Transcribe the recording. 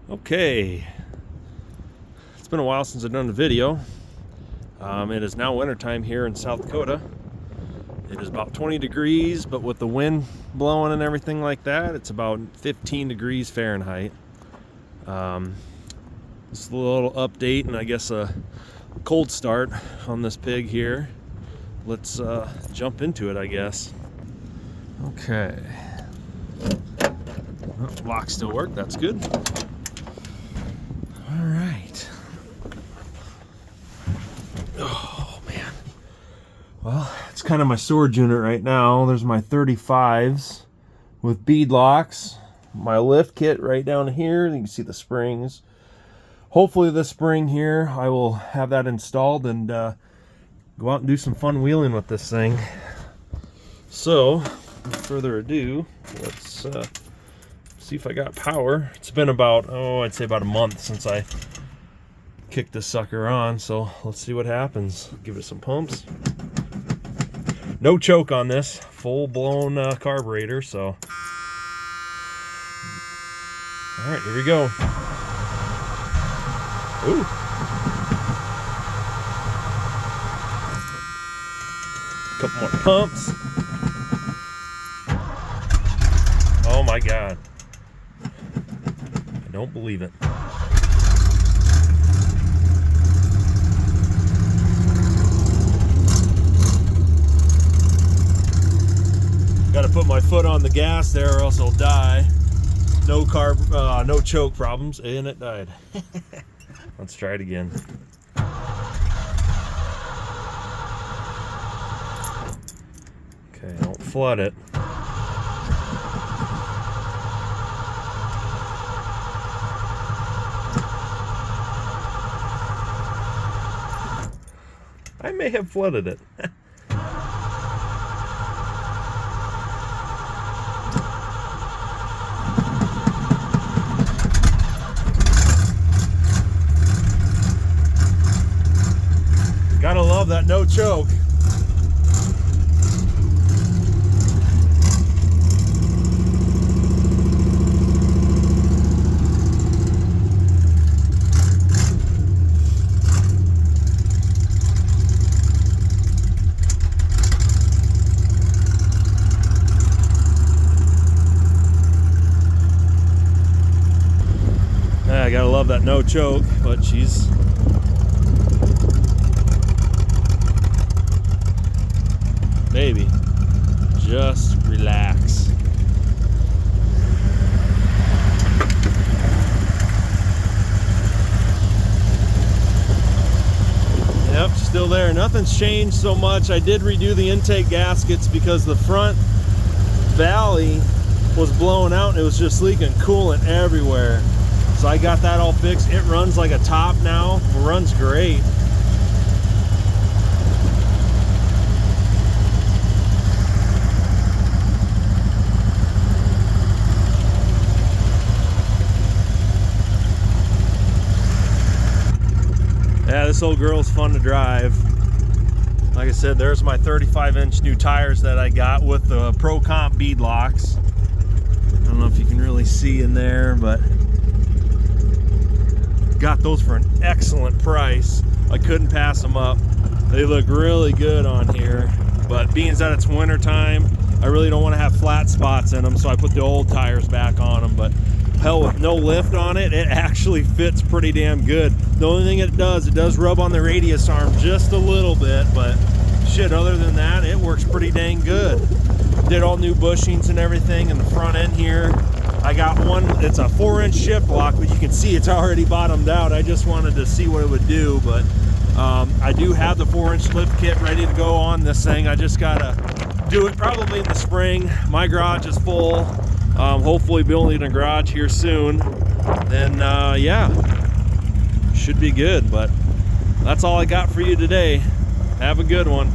Okay, it's been a while since I've done a video. It is now wintertime here in South Dakota. It is about 20 degrees, but with the wind blowing and everything like that, it's about 15 degrees Fahrenheit. Just a little update and I guess a cold start on this pig here. Let's jump into it, I guess. Okay. Oh, lock still work, that's good. All right. Oh man. Well, it's kind of my storage unit right now. There's my 35s with bead locks. My lift kit right down here. You can see the springs. Hopefully this spring here I will have that installed and go out and do some fun wheeling with this thing. So, without further ado, let's see if I got power. It's been about, I'd say about a month since I kicked this sucker on, so let's see what happens. Give it some pumps. No choke on this, full-blown carburetor, so. All right, here we go. Ooh. Couple more pumps. Oh my God. I don't believe it. Got to put my foot on the gas there or else I'll die. No no choke problems, and it died. Let's try it again. Okay, don't flood it. I may have flooded it. Gotta love that no choke. I gotta love that no choke, but she's baby, just relax. Yep, still there. Nothing's changed so much. I did redo the intake gaskets because the front valley was blowing out and it was just leaking coolant everywhere. So I got that all fixed. It runs like a top now. It runs great. Yeah, this old girl's fun to drive. Like I said, there's my 35-inch new tires that I got with the Pro Comp bead locks. I don't know if you can really see in there, but got those for an excellent price. I couldn't pass them up. They look really good on here, but being that it's winter time, I really don't want to have flat spots in them, so I put the old tires back on them. But hell, with no lift on it, it actually fits pretty damn good. The only thing it does rub on the radius arm just a little bit, but shit, other than that, it works pretty dang good. Did all new bushings and everything in the front end here. I got one, it's a 4-inch shift lock, but you can see it's already bottomed out. I just wanted to see what it would do, but I do have the 4-inch lift kit ready to go on this thing. I just gotta do it probably in the spring. My garage is full. Hopefully building a garage here soon. Then yeah, should be good, but that's all I got for you today. Have a good one.